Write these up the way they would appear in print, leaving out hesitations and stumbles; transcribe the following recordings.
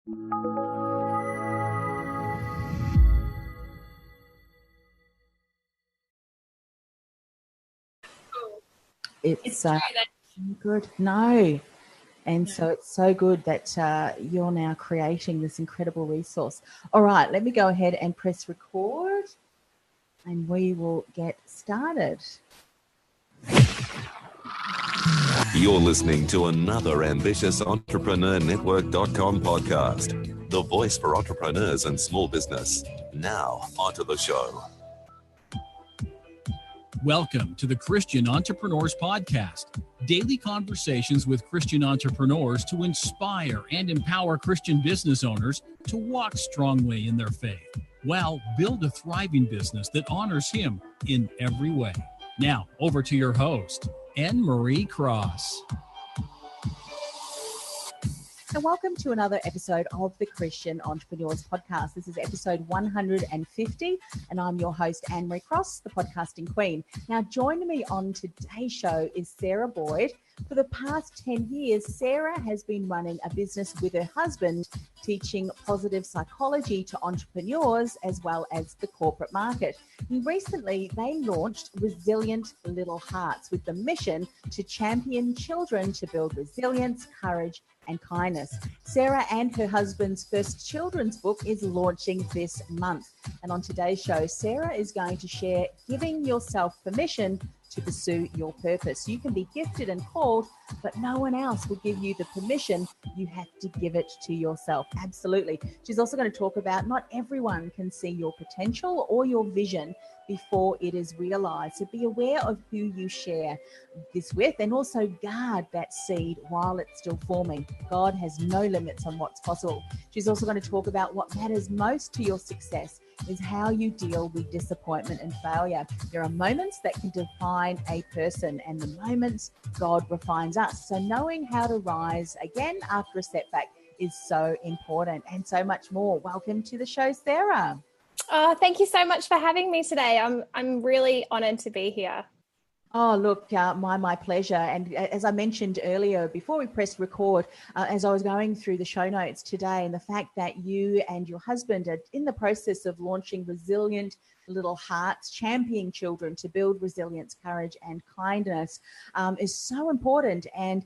It's good. No. And so it's so good that you're now creating this incredible resource. All right, let me go ahead and press record and we will get started. You're listening to another ambitious entrepreneurnetwork.com podcast, the voice for entrepreneurs and small business. Now, onto the show. Welcome to the Christian Entrepreneurs Podcast, daily conversations with Christian entrepreneurs to inspire and empower Christian business owners to walk strongly in their faith, while build a thriving business that honors Him in every way. Now, over to your host, Anne-Marie Cross. So welcome to another episode of the Christian Entrepreneurs Podcast. This is episode 150, and I'm your host, Anne-Marie Cross, the podcasting queen. Now, joining me on today's show is Sarah Boyd. For the past 10 years, Sarah has been running a business with her husband, teaching positive psychology to entrepreneurs as well as the corporate market. And recently, they launched Resilient Little Hearts with the mission to champion children to build resilience, courage, and kindness. Sarah and her husband's first children's book is launching this month. And on today's show, Sarah is going to share giving yourself permission to pursue your purpose. You can be gifted and called, but no one else will give you the permission. You have to give it to yourself. Absolutely. She's also going to talk about not everyone can see your potential or your vision before it is realized. So be aware of who you share this with, and also guard that seed while it's still forming. God has no limits on what's possible. She's also going to talk about what matters most to your success is how you deal with disappointment and failure. There are moments that can define a person, and the moments God refines us. So knowing how to rise again after a setback is so important, and so much more. Welcome to the show, Sarah. Thank you so much for having me today. I'm really honored to be here. Oh, look, my pleasure. And as I mentioned earlier, before we pressed record, as I was going through the show notes today, and the fact that you and your husband are in the process of launching Resilient Little Hearts, championing children to build resilience, courage, and kindness is so important. And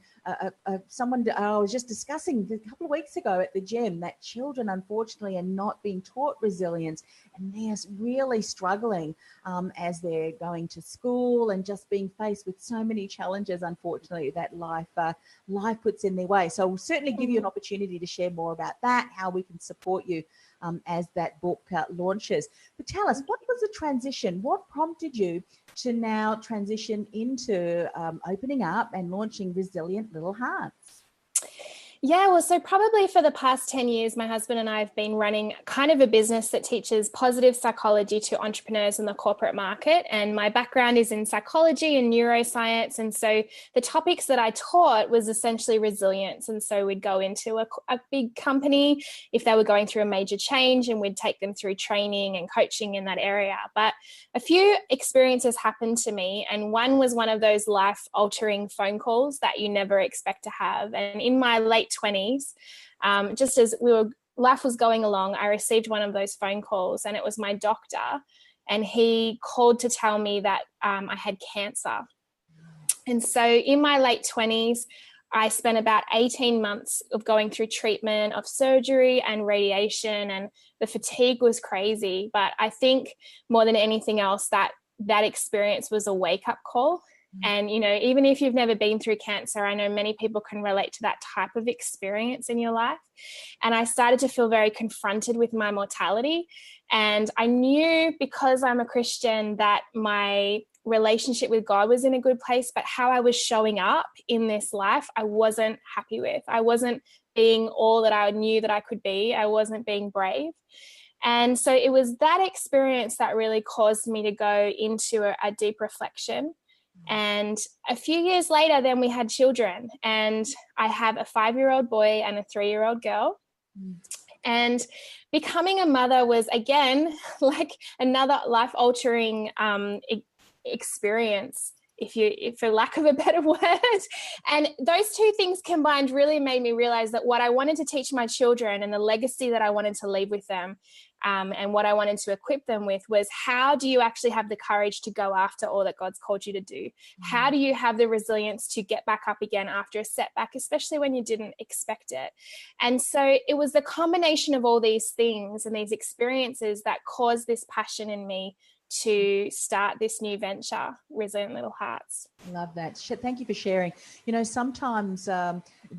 someone I was just discussing a couple of weeks ago at the gym that children, unfortunately, are not being taught resilience, and they're really struggling as they're going to school and just being faced with so many challenges, unfortunately, that life puts in their way. So we'll certainly give you an opportunity to share more about that, how we can support you as that book launches. But tell us, what was the transition? What prompted you to now transition into opening up and launching Resilient Little Hearts? Yeah, well, so probably for the past 10 years, my husband and I have been running kind of a business that teaches positive psychology to entrepreneurs in the corporate market. And my background is in psychology and neuroscience. And so the topics that I taught was essentially resilience. And so we'd go into a big company if they were going through a major change, and we'd take them through training and coaching in that area. But a few experiences happened to me, and one was one of those life-altering phone calls that you never expect to have. And in my late 20s, just as life was going along, I received one of those phone calls, and it was my doctor, and he called to tell me that I had cancer. And so in my late 20s, I spent about 18 months of going through treatment, of surgery and radiation, and the fatigue was crazy. But I think more than anything else, that experience was a wake-up call. And, even if you've never been through cancer, I know many people can relate to that type of experience in your life. And I started to feel very confronted with my mortality. And I knew, because I'm a Christian, that my relationship with God was in a good place, but how I was showing up in this life, I wasn't happy with. I wasn't being all that I knew that I could be. I wasn't being brave. And so it was that experience that really caused me to go into a deep reflection. And a few years later, then we had children, and I have a 5-year-old boy and a 3-year-old girl. And becoming a mother was, again, like another life-altering experience if for lack of a better word. And those two things combined really made me realize that what I wanted to teach my children and the legacy that I wanted to leave with them, and what I wanted to equip them with, was how do you actually have the courage to go after all that God's called you to do? How do you have the resilience to get back up again after a setback, especially when you didn't expect it? And so it was the combination of all these things and these experiences that caused this passion in me to start this new venture, Resilient Little Hearts. Love that. Thank you for sharing. Sometimes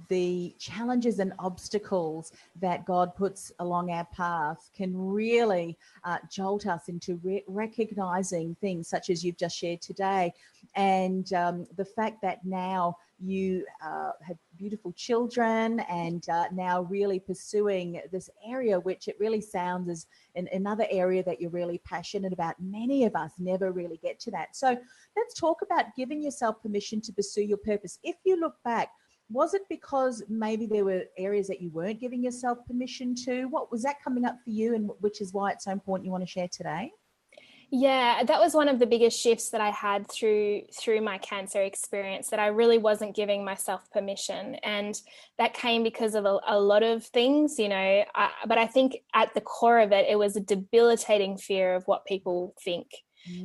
the challenges and obstacles that God puts along our path can really jolt us into recognizing things such as you've just shared today. And the fact that now you have beautiful children and now really pursuing this area, which it really sounds as another area that you're really passionate about. Many of us never really get to that. So let's talk about giving yourself permission to pursue your purpose. If you look back, was it because maybe there were areas that you weren't giving yourself permission to? What was that coming up for you, and which is why it's so important you want to share today? Yeah, that was one of the biggest shifts that I had through my cancer experience, that I really wasn't giving myself permission. And that came because of a lot of things, but I think at the core of it, it was a debilitating fear of what people think.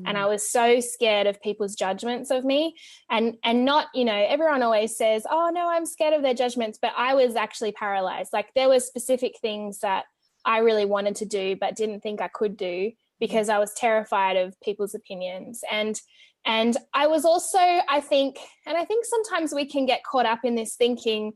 And I was so scared of people's judgments of me, and not, everyone always says, oh no, I'm scared of their judgments, but I was actually paralyzed. Like, there were specific things that I really wanted to do, but didn't think I could do, because I was terrified of people's opinions. And I was also, I think sometimes we can get caught up in this thinking,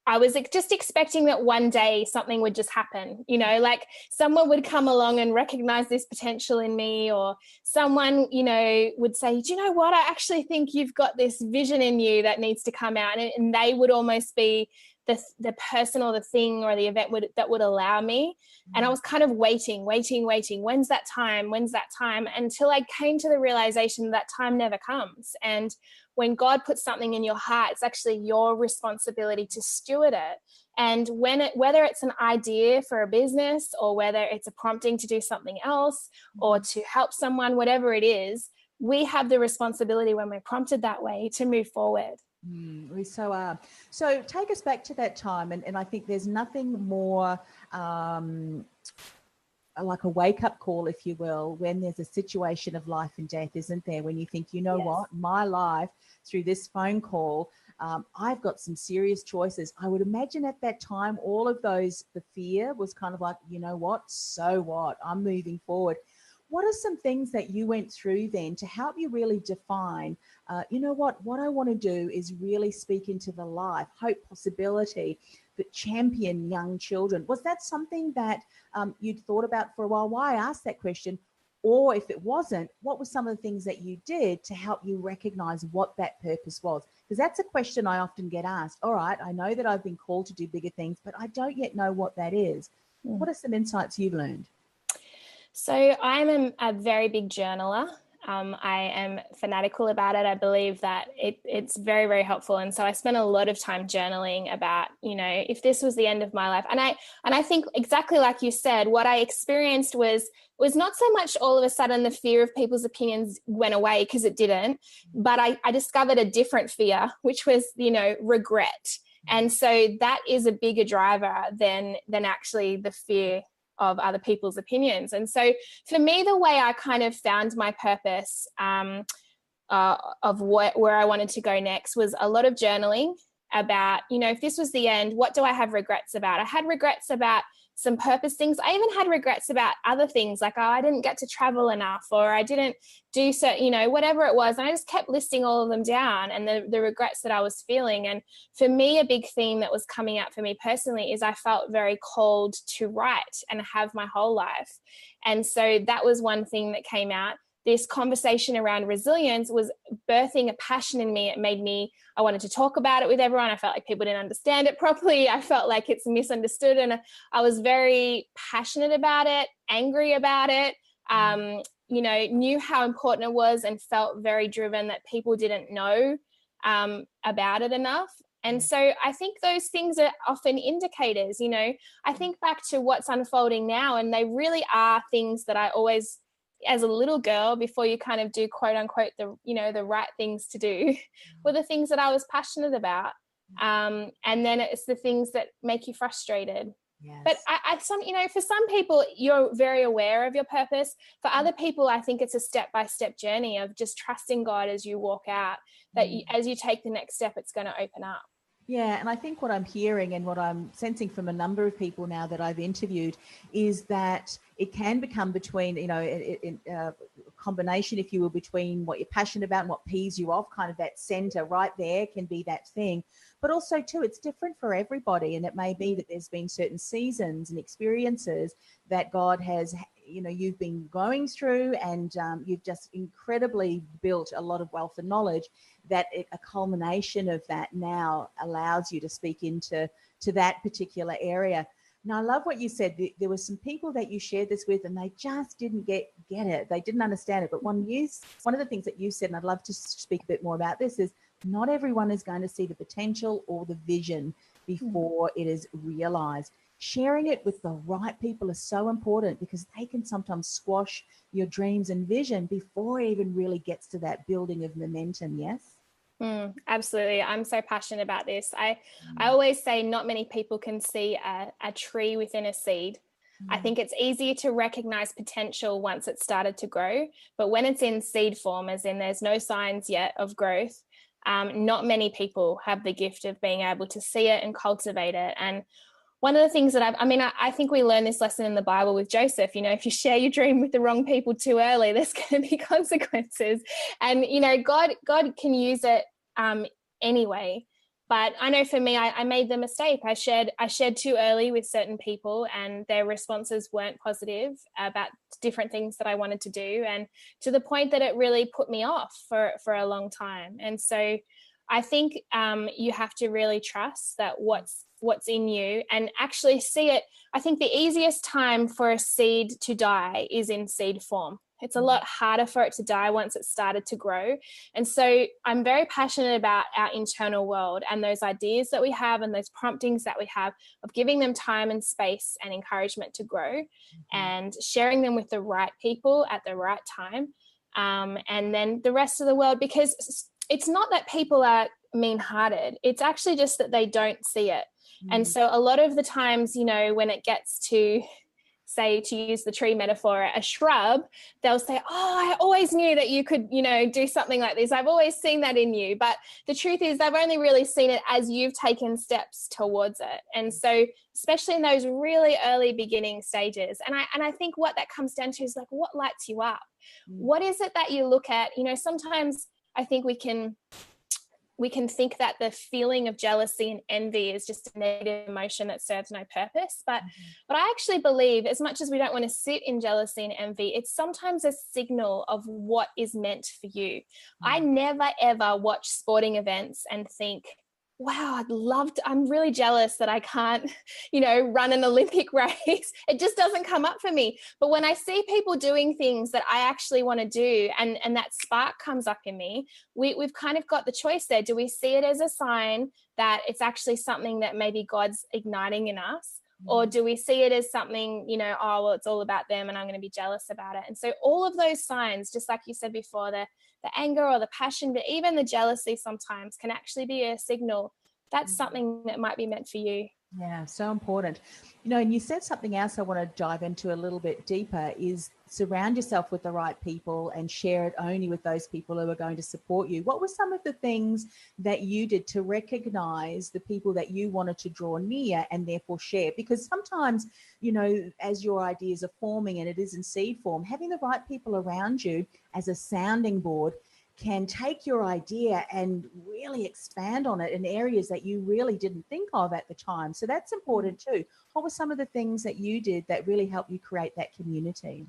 I was just expecting that one day something would just happen, like someone would come along and recognize this potential in me, or someone, would say, do you know what? I actually think you've got this vision in you that needs to come out. And they would almost be the person or the thing or the event that would allow me. And I was kind of waiting. When's that time? Until I came to the realization that time never comes. And when God puts something in your heart, it's actually your responsibility to steward it. And whether it's an idea for a business, or whether it's a prompting to do something else, or to help someone, whatever it is, we have the responsibility, when we're prompted that way, to move forward. We so are. So take us back to that time. And I think there's nothing more like a wake-up call, if you will, when there's a situation of life and death, isn't there? When you think, yes, what, my life through this phone call, I've got some serious choices. I would imagine at that time, all of those, the fear was kind of like, so what? I'm moving forward. What are some things that you went through then to help you really define, what I want to do is really speak into the life, hope, possibility, but champion young children? Was that something that you'd thought about for a while? Why I asked that question? Or if it wasn't, what were some of the things that you did to help you recognize what that purpose was? Because that's a question I often get asked. All right, I know that I've been called to do bigger things, but I don't yet know what that is. What are some insights you've learned? So I'm a very big journaler. I am fanatical about it. I believe that it's very, very helpful. And so I spent a lot of time journaling about, if this was the end of my life. And I think exactly like you said, what I experienced was not so much all of a sudden the fear of people's opinions went away, because it didn't, but I discovered a different fear, which was, regret. And so that is a bigger driver than actually the fear of other people's opinions. And so for me, the way I kind of found my purpose of where I wanted to go next was a lot of journaling about, if this was the end, what do I have regrets about? I had regrets about some purpose things. I even had regrets about other things, like, I didn't get to travel enough, or I didn't do so, whatever it was. And I just kept listing all of them down, and the regrets that I was feeling. And for me, a big theme that was coming out for me personally is I felt very called to write and have my whole life. And so that was one thing that came out. This conversation around resilience was birthing a passion in me. It made me, I wanted to talk about it with everyone. I felt like people didn't understand it properly. I felt like it's misunderstood. And I was very passionate about it, angry about it, knew how important it was, and felt very driven that people didn't know about it enough. And so I think those things are often indicators. I think back to what's unfolding now, and they really are things that I always as a little girl, before you kind of do quote unquote the right things to do, were the things that I was passionate about. And then it's the things that make you frustrated. Yes. But for some people, you're very aware of your purpose. For other people, I think it's a step-by-step journey of just trusting God as you walk out, that as you take the next step, it's going to open up. Yeah, and I think what I'm hearing and what I'm sensing from a number of people now that I've interviewed is that it can become between, a combination, if you will, between what you're passionate about and what pees you off, kind of that center right there can be that thing. But also, too, it's different for everybody. And it may be that there's been certain seasons and experiences that God has, you've been going through, and you've just incredibly built a lot of wealth and knowledge, that a culmination of that now allows you to speak into that particular area. Now, I love what you said. There were some people that you shared this with, and they just didn't get it. They didn't understand it. But one of the things that you said, and I'd love to speak a bit more about this, is not everyone is going to see the potential or the vision before it is realized. Sharing it with the right people is so important, because they can sometimes squash your dreams and vision before it even really gets to that building of momentum. Yes? Absolutely. I'm so passionate about this. I always say not many people can see a tree within a seed. I think it's easier to recognize potential once it's started to grow, but when it's in seed form, as in there's no signs yet of growth, not many people have the gift of being able to see it and cultivate it. And one of the things that I think we learn this lesson in the Bible with Joseph. If you share your dream with the wrong people too early, there's going to be consequences. And, God can use it anyway. But I know for me, I made the mistake. I shared too early with certain people, and their responses weren't positive about different things that I wanted to do, and to the point that it really put me off for a long time. And so I think you have to really trust that what's in you, and actually see it. I think the easiest time for a seed to die is in seed form. It's a lot harder for it to die once it's started to grow. And so I'm very passionate about our internal world and those ideas that we have and those promptings that we have, of giving them time and space and encouragement to grow, and sharing them with the right people at the right time. And then the rest of the world, because it's not that people are mean-hearted. It's actually just that they don't see it. And so a lot of the times, when it gets to, say, to use the tree metaphor, a shrub, they'll say, oh, I always knew that you could, do something like this. I've always seen that in you. But the truth is, they've only really seen it as you've taken steps towards it. And so, especially in those really early beginning stages, and I think what that comes down to is like, what lights you up? What is it that you look at? Sometimes I think we can think that the feeling of jealousy and envy is just a negative emotion that serves no purpose. But I actually believe, as much as we don't want to sit in jealousy and envy, it's sometimes a signal of what is meant for you. I never, ever watch sporting events and think, wow, I'm really jealous that I can't, run an Olympic race. It just doesn't come up for me. But when I see people doing things that I actually want to do, and that spark comes up in me, we've kind of got the choice there. Do we see it as a sign that it's actually something that maybe God's igniting in us? Or do we see it as something, it's all about them and I'm going to be jealous about it? And so all of those signs, just like you said before, the anger or the passion, but even the jealousy sometimes can actually be a signal that's something that might be meant for you. Yeah, so important. And you said something else I want to dive into a little bit deeper, is surround yourself with the right people and share it only with those people who are going to support you. What were some of the things that you did to recognize the people that you wanted to draw near and therefore share? Because sometimes, as your ideas are forming and it is in seed form, having the right people around you as a sounding board can take your idea and really expand on it in areas that you really didn't think of at the time. So that's important too. What were some of the things that you did that really helped you create that community?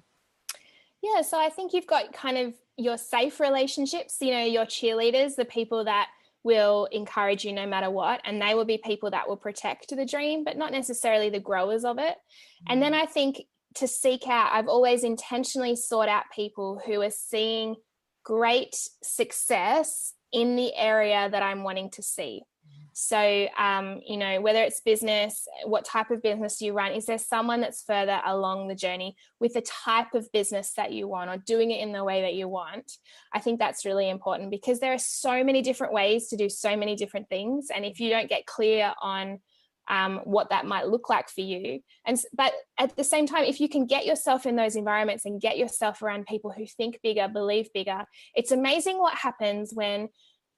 Yeah, so I think you've got kind of your safe relationships, your cheerleaders, the people that will encourage you no matter what, and they will be people that will protect the dream, but not necessarily the growers of it. And then I think to seek out, I've always intentionally sought out people who are seeing great success in the area that I'm wanting to see. So, whether it's business, what type of business you run, is there someone that's further along the journey with the type of business that you want or doing it in the way that you want? I think that's really important because there are so many different ways to do so many different things. And if you don't get clear on what that might look like for you. But at the same time, if you can get yourself in those environments and get yourself around people who think bigger, believe bigger, it's amazing what happens when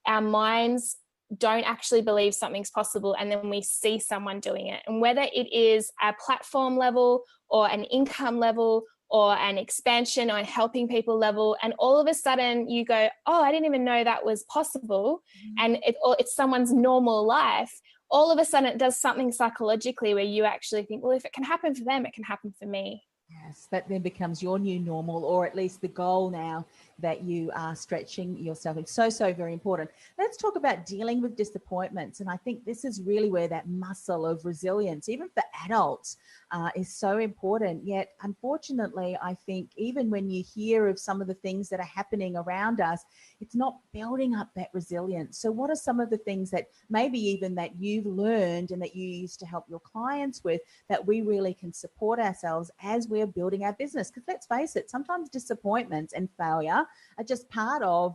our minds don't actually believe something's possible and then we see someone doing it. And whether it is a platform level or an income level or an expansion or helping people level, and all of a sudden you go, oh, I didn't even know that was possible, and it's someone's normal life, all of a sudden it does something psychologically where you actually think, well, if it can happen for them, it can happen for me. Yes, that then becomes your new normal, or at least the goal now that you are stretching yourself. It's so very important. Let's talk about dealing with disappointments. And I think this is really where that muscle of resilience, even for adults, is so important. Yet, unfortunately, I think even when you hear of some of the things that are happening around us, it's not building up that resilience. So what are some of the things that maybe even that you've learned and that you used to help your clients with that we really can support ourselves as we're building our business? Because let's face it, sometimes disappointments and failure are just part of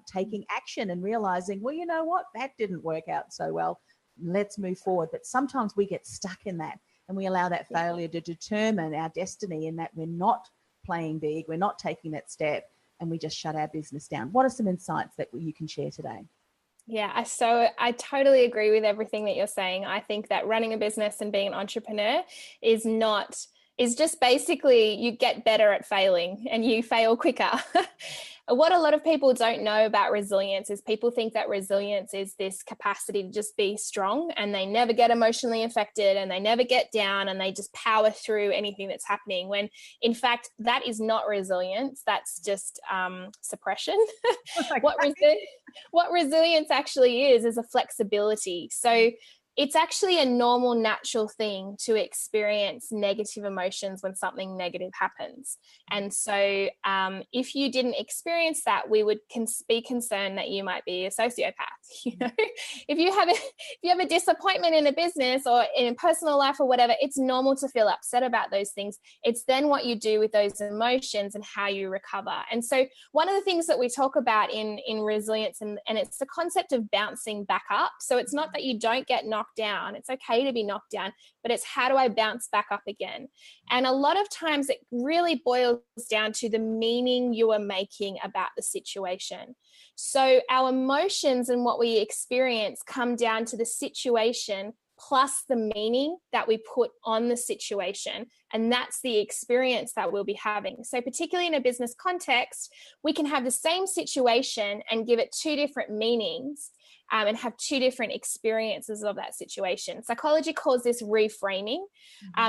taking action and realizing, well, you know what, that didn't work out so well. Let's move forward. But sometimes we get stuck in that and we allow that failure to determine our destiny, and that we're not playing big, we're not taking that step, and we just shut our business down. What are some insights that you can share today? Yeah, so I totally agree with everything that you're saying. I think that running a business and being an entrepreneur is just basically you get better at failing and you fail quicker. What a lot of people don't know about resilience is people think that resilience is this capacity to just be strong, and they never get emotionally affected and they never get down and they just power through anything that's happening, when in fact that is not resilience. That's just suppression. What resilience actually is a flexibility. So it's actually a normal, natural thing to experience negative emotions when something negative happens. And so if you didn't experience that, we would be concerned that you might be a sociopath. If you have a disappointment in a business or in a personal life or whatever, it's normal to feel upset about those things. It's then what you do with those emotions and how you recover. And so one of the things that we talk about in resilience, and it's the concept of bouncing back up. So it's not that you don't get knocked down. It's okay to be knocked down, but it's how do I bounce back up again? And a lot of times it really boils down to the meaning you are making about the situation. So our emotions and what we experience come down to the situation plus the meaning that we put on the situation. And that's the experience that we'll be having. So particularly in a business context, we can have the same situation and give it two different meanings and have two different experiences of that situation. Psychology calls this reframing.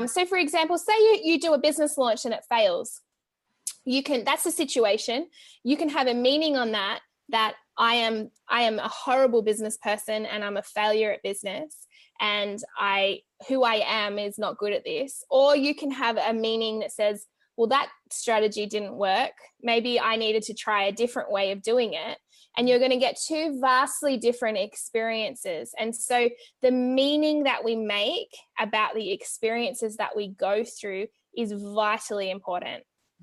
So for example, say you do a business launch and it fails. That's a situation. You can have a meaning on that I am a horrible business person and I'm a failure at business, and who I am is not good at this. Or you can have a meaning that says, well, that strategy didn't work. Maybe I needed to try a different way of doing it. And you're going to get two vastly different experiences. And so the meaning that we make about the experiences that we go through is vitally important.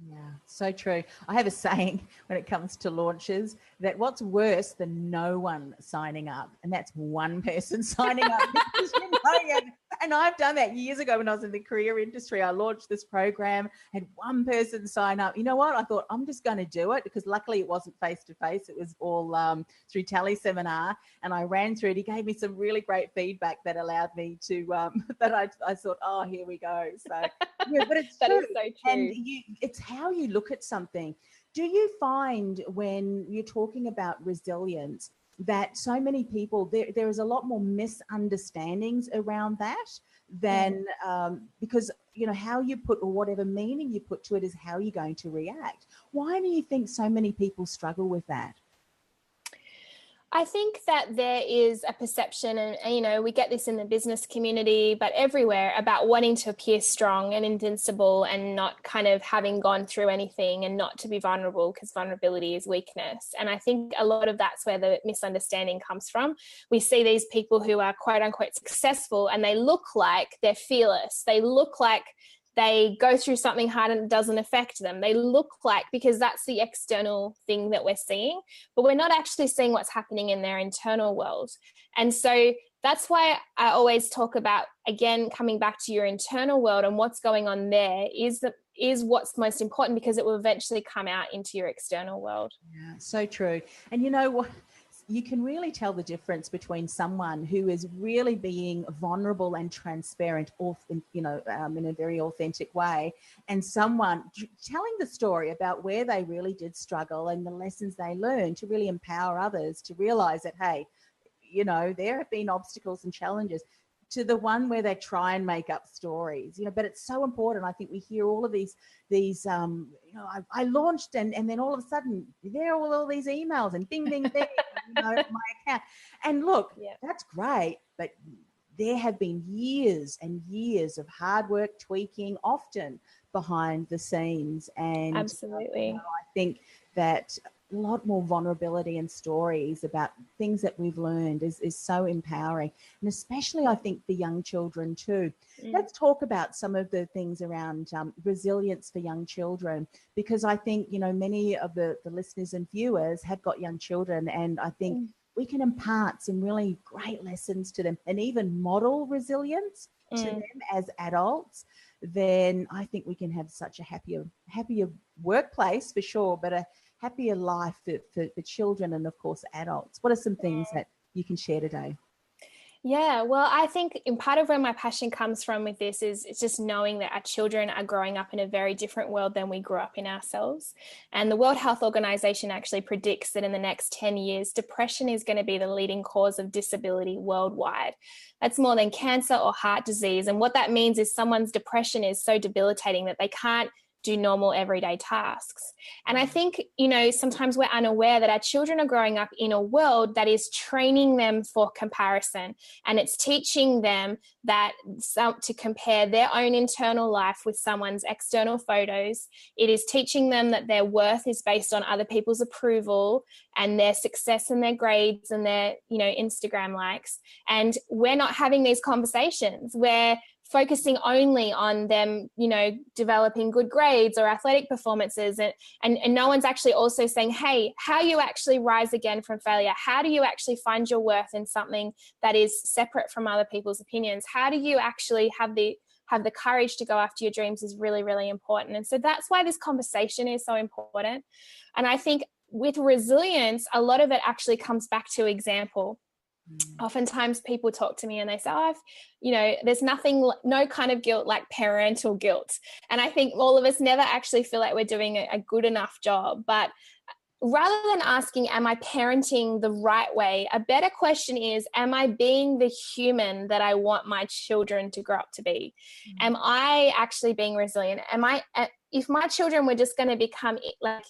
Yeah, so true. I have a saying when it comes to launches that what's worse than no one signing up, and that's one person signing up. Because, and I've done that years ago when I was in the career industry. I launched this program, had one person sign up. You know what? I thought I'm just going to do it, because luckily it wasn't face-to-face. It was all through teleseminar, and I ran through it. He gave me some really great feedback that allowed me to, that I thought, oh, here we go. So, yeah, but it's that true. Is so true. And it's how you look at something. Do you find when you're talking about resilience that so many people, there is a lot more misunderstandings around that than because, how you put, or whatever meaning you put to it is how you're going to react. Why do you think so many people struggle with that? I think that there is a perception, and we get this in the business community, but everywhere, about wanting to appear strong and invincible and not kind of having gone through anything and not to be vulnerable, because vulnerability is weakness. And I think a lot of that's where the misunderstanding comes from. We see these people who are quote unquote successful and they look like they're fearless. They look like they go through something hard and it doesn't affect them. They look like, because that's the external thing that we're seeing, but we're not actually seeing what's happening in their internal world. And so that's why I always talk about, again, coming back to your internal world and what's going on there is what's most important, because it will eventually come out into your external world. Yeah, so true. And you know what? You can really tell the difference between someone who is really being vulnerable and transparent, in a very authentic way, and someone telling the story about where they really did struggle and the lessons they learned to really empower others to realize that, hey, there have been obstacles and challenges, to the one where they try and make up stories, but it's so important. I think we hear all of these, I launched and then all of a sudden there are all these emails and bing, bing, bing, my account. And look, that's great, but there have been years and years of hard work, tweaking, often behind the scenes. And absolutely, I think that a lot more vulnerability and stories about things that we've learned is so empowering, and especially I think for young children too. Let's talk about some of the things around resilience for young children, because I think many of the listeners and viewers have got young children, and I think we can impart some really great lessons to them and even model resilience to them as adults. Then I think we can have such a happier workplace for sure, but a happier life for children and, of course, adults. What are some things that you can share today? Yeah, well, I think in part of where my passion comes from with this is it's just knowing that our children are growing up in a very different world than we grew up in ourselves. And the World Health Organization actually predicts that in the next 10 years, depression is going to be the leading cause of disability worldwide. That's more than cancer or heart disease. And what that means is someone's depression is so debilitating that they can't do normal everyday tasks. And I think, sometimes we're unaware that our children are growing up in a world that is training them for comparison, and it's teaching them that to compare their own internal life with someone's external photos. It is teaching them that their worth is based on other people's approval and their success and their grades and their, Instagram likes. And we're not having these conversations. We're focusing only on them, developing good grades or athletic performances. And no one's actually also saying, hey, how you actually rise again from failure? How do you actually find your worth in something that is separate from other people's opinions? How do you actually have the courage to go after your dreams is really, really important. And so that's why this conversation is so important. And I think with resilience, a lot of it actually comes back to example. Oftentimes people talk to me and they say, there's no kind of guilt like parental guilt. And I think all of us never actually feel like we're doing a good enough job. But rather than asking, am I parenting the right way? A better question is, am I being the human that I want my children to grow up to be? Am I actually being resilient? If my children were just going to become like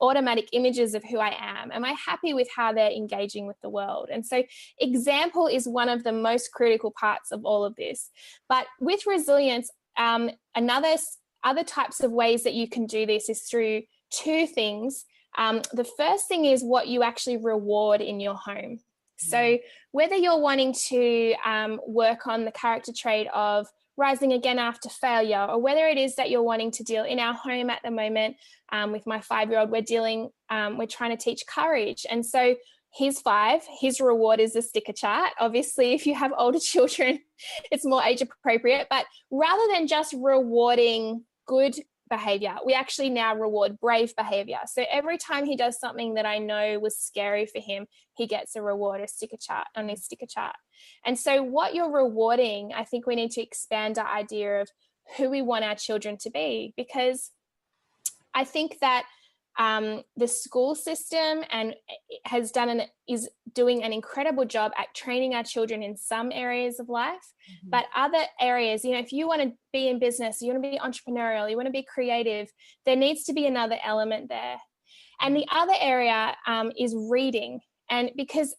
automatic images of who I am I happy with how they're engaging with the world? And so example is one of the most critical parts of all of this. But with resilience, other types of ways that you can do this is through two things. The first thing is what you actually reward in your home. So whether you're wanting to work on the character trait of rising again after failure, or whether it is that you're wanting to deal in our home at the moment, with my 5-year-old, we're trying to teach courage. And so he's 5, his reward is a sticker chart. Obviously, if you have older children, it's more age appropriate, but rather than just rewarding good behavior, we actually now reward brave behavior. So every time he does something that I know was scary for him, he gets a reward, a sticker chart on his sticker chart. And so what you're rewarding, I think we need to expand our idea of who we want our children to be, because I think that the school system is doing an incredible job at training our children in some areas of life, but other areas, if you want to be in business, you want to be entrepreneurial, you want to be creative, there needs to be another element there. And the other area is reading. And because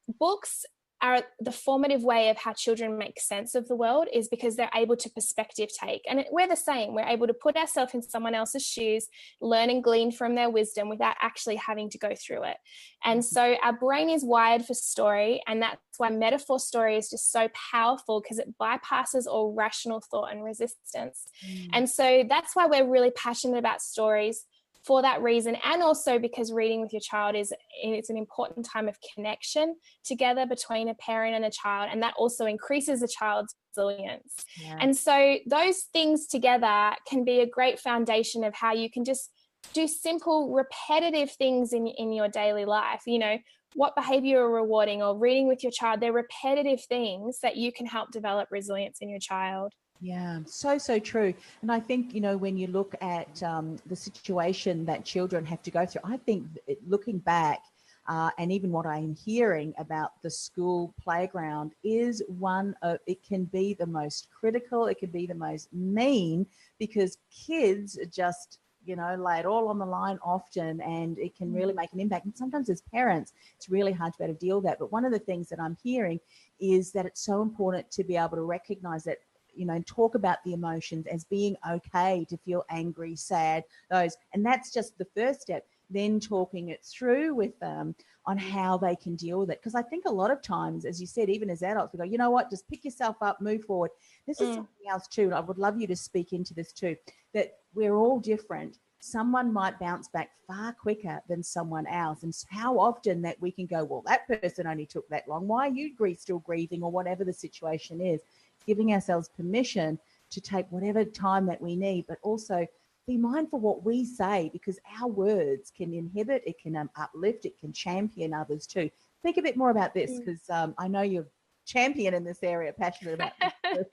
books are the formative way of how children make sense of the world, is because they're able to perspective take. And we're the same. We're able to put ourselves in someone else's shoes, learn and glean from their wisdom without actually having to go through it. And so our brain is wired for story, and that's why metaphor story is just so powerful, because it bypasses all rational thought and resistance. And so that's why we're really passionate about stories, for that reason, and also because reading with your child it's an important time of connection together between a parent and a child, and that also increases a child's resilience. And so those things together can be a great foundation of how you can just do simple repetitive things in your daily life. You know, what behavior are rewarding, or reading with your child, they're repetitive things that you can help develop resilience in your child. Yeah, so true. And I think, you know, when you look at the situation that children have to go through, I think looking back and even what I'm hearing about the school playground is one of, it can be the most critical, it can be the most mean, because kids just, you know, lay it all on the line often, and it can really make an impact. And sometimes as parents, it's really hard to be able to deal with that. But one of the things that I'm hearing is that it's so important to be able to recognize that, you know, and talk about the emotions as being okay to feel angry, sad, those. And that's just the first step. Then talking it through with them on how they can deal with it. Because I think a lot of times, as you said, even as adults, we go, you know what, just pick yourself up, move forward. This is something else too, and I would love you to speak into this too, that we're all different. Someone might bounce back far quicker than someone else. And how often that we can go, well, that person only took that long. Why are you still grieving, or whatever the situation is? Giving ourselves permission to take whatever time that we need, but also be mindful what we say, because our words can inhibit, it can uplift, it can champion others too. Think a bit more about this, because I know you're champion in this area, passionate about this.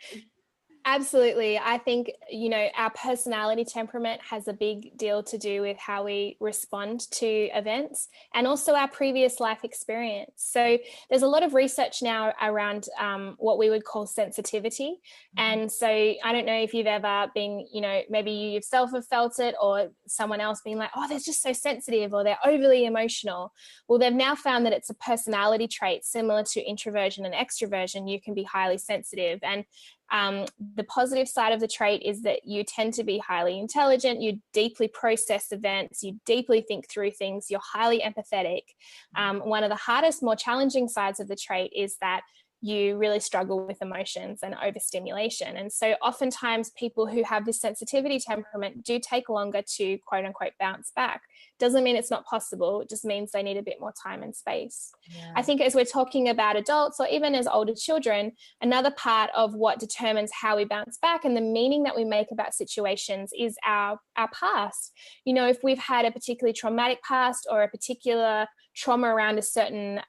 Absolutely. I think, you know, our personality temperament has a big deal to do with how we respond to events, and also our previous life experience. So there's a lot of research now around what we would call sensitivity. And so I don't know if you've ever been, you know, maybe you yourself have felt it, or someone else being like, oh, they're just so sensitive, or they're overly emotional. Well, they've now found that it's a personality trait similar to introversion and extroversion. You can be highly sensitive, and the positive side of the trait is that you tend to be highly intelligent, you deeply process events, you deeply think through things, you're highly empathetic. One of the hardest, more challenging sides of the trait is that you really struggle with emotions and overstimulation. And so oftentimes people who have this sensitivity temperament do take longer to quote unquote bounce back. Doesn't mean it's not possible, it just means they need a bit more time and space. Yeah. I think as we're talking about adults, or even as older children, another part of what determines how we bounce back and the meaning that we make about situations is our past. You know, if we've had a particularly traumatic past, or a particular trauma around a certain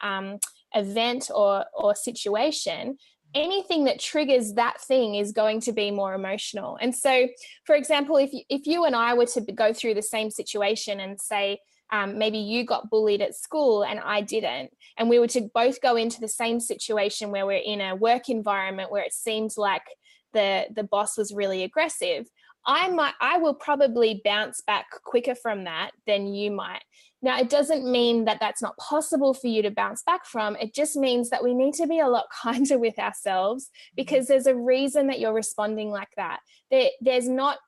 event or situation, anything that triggers that thing is going to be more emotional. And so, for example, if you and I were to go through the same situation and say, maybe you got bullied at school and I didn't, and we were to both go into the same situation where we're in a work environment where it seems like the boss was really aggressive, I will probably bounce back quicker from that than you might. Now, it doesn't mean that that's not possible for you to bounce back from. It just means that we need to be a lot kinder with ourselves, because there's a reason that you're responding like that. It's not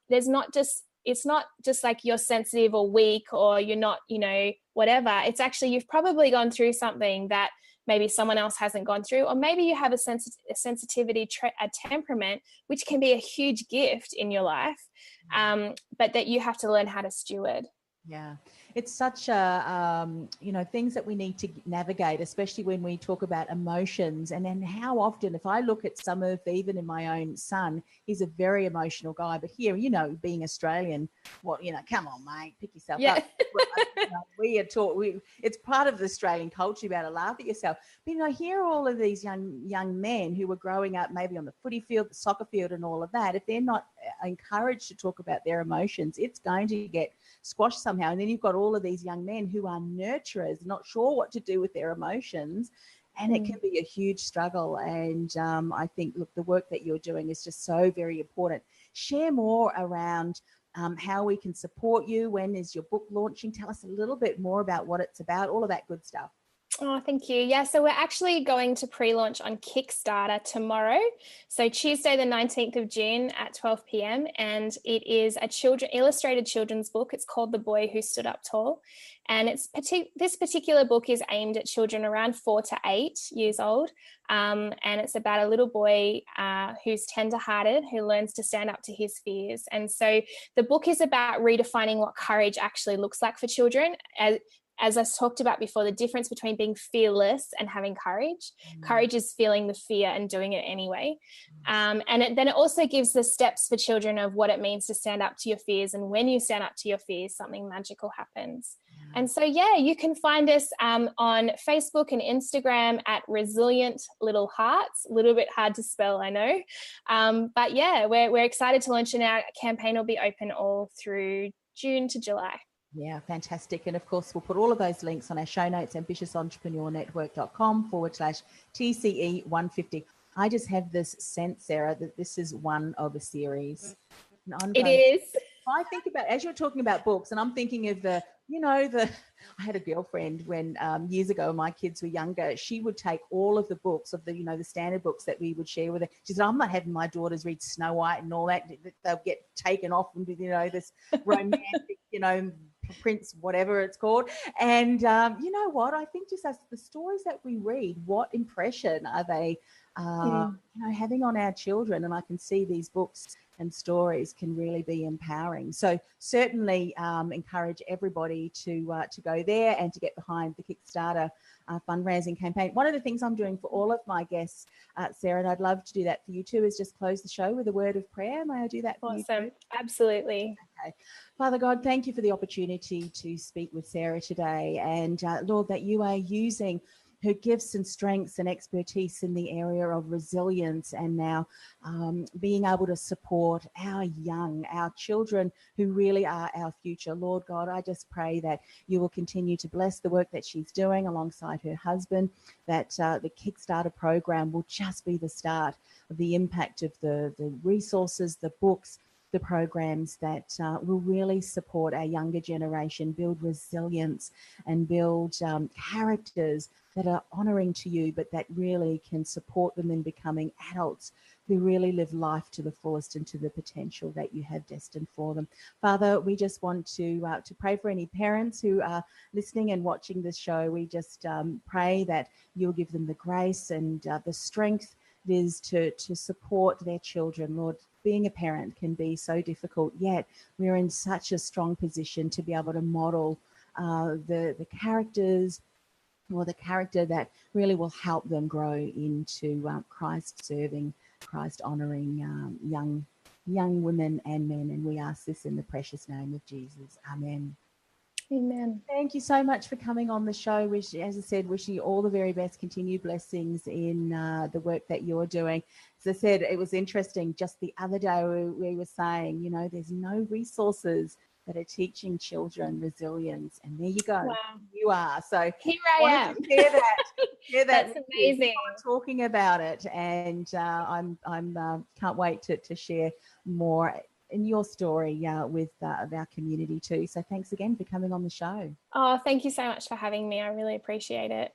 just like you're sensitive or weak, or you're not, you know, whatever. It's actually, you've probably gone through something that maybe someone else hasn't gone through, or maybe you have a sensitivity, a temperament, which can be a huge gift in your life, but that you have to learn how to steward. Yeah, it's such a, you know, things that we need to navigate, especially when we talk about emotions. And then how often, if I look at some of, even in my own son, he's a very emotional guy, but here, you know, being Australian, what, you know, come on, mate, pick yourself up. You know, we are taught, it's part of the Australian culture, about to laugh at yourself. But, you know, here are all of these young men who were growing up maybe on the footy field, the soccer field and all of that. If they're not encouraged to talk about their emotions, it's going to get squashed somehow. And then you've got all of these young men who are nurturers, not sure what to do with their emotions, and it can be a huge struggle. And I think, look, the work that you're doing is just so very important. Share more around how we can support you. When is your book launching? Tell us a little bit more about what it's about, all of that good stuff. Oh, thank you. Yeah, so we're actually going to pre-launch on Kickstarter tomorrow. So Tuesday, the 19th of June at 12 p.m. And it is a illustrated children's book. It's called The Boy Who Stood Up Tall. And this particular book is aimed at children around 4 to 8 years old. And it's about a little boy who's tender-hearted, who learns to stand up to his fears. And so the book is about redefining what courage actually looks like for children. As I talked about before, the difference between being fearless and having courage. Courage is feeling the fear and doing it anyway. And then it also gives the steps for children of what it means to stand up to your fears. And when you stand up to your fears, something magical happens. And so, yeah, you can find us on Facebook and Instagram at Resilient Little Hearts. A little bit hard to spell, I know. But yeah, we're excited to launch, and our campaign will be open all through June to July. Yeah, fantastic. And of course, we'll put all of those links on our show notes, ambitiousentrepreneurnetwork.com/TCE150. I just have this sense, Sarah, that this is one of a series. It is. I think about, as you're talking about books, and I'm thinking of I had a girlfriend when years ago, my kids were younger. She would take all of the books of the standard books that we would share with her. She said, I'm not having my daughters read Snow White and all that. They'll get taken off into, this romantic, Prince, whatever it's called. And you know what? I think just as the stories that we read, what impression are they having on our children? And I can see these books and stories can really be empowering. So certainly encourage everybody to go there and to get behind the Kickstarter fundraising campaign. One of the things I'm doing for all of my guests, Sarah, and I'd love to do that for you too, is just close the show with a word of prayer. May I do that for you? Awesome. Absolutely. Okay. Father God, thank you for the opportunity to speak with Sarah today. And Lord, that you are using her gifts and strengths and expertise in the area of resilience, and now being able to support our children who really are our future. Lord God, I just pray that you will continue to bless the work that she's doing alongside her husband, that the Kickstarter program will just be the start of the impact of the resources, the books, the programs that will really support our younger generation, build resilience and build characters that are honouring to you, but that really can support them in becoming adults who really live life to the fullest and to the potential that you have destined for them. Father, we just want to pray for any parents who are listening and watching this show. We just pray that you'll give them the grace and the strength it is to support their children. Lord, being a parent can be so difficult, yet we're in such a strong position to be able to model the characters, or the character that really will help them grow into Christ-serving, Christ-honouring young women and men. And we ask this in the precious name of Jesus. Amen. Amen. Thank you so much for coming on the show. As I said, wishing you all the very best, continued blessings in the work that you're doing. As I said, it was interesting. Just the other day we were saying, there's no resources that are teaching children resilience, and there you go. Wow. You are. So here I am. Hear that. That's amazing. Talking about it, and I'm can't wait to share more in your story with our community too. So thanks again for coming on the show. Oh, thank you so much for having me. I really appreciate it.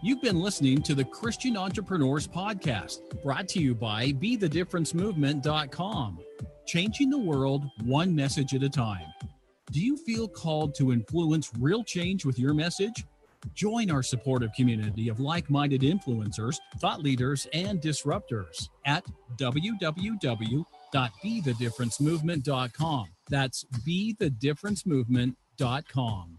You've been listening to the Christian Entrepreneurs Podcast, brought to you by BeTheDifferenceMovement.com. Changing the world one message at a time. Do you feel called to influence real change with your message? Join our supportive community of like-minded influencers, thought leaders, and disruptors at www.BeTheDifferenceMovement.com. That's BeTheDifferenceMovement.com.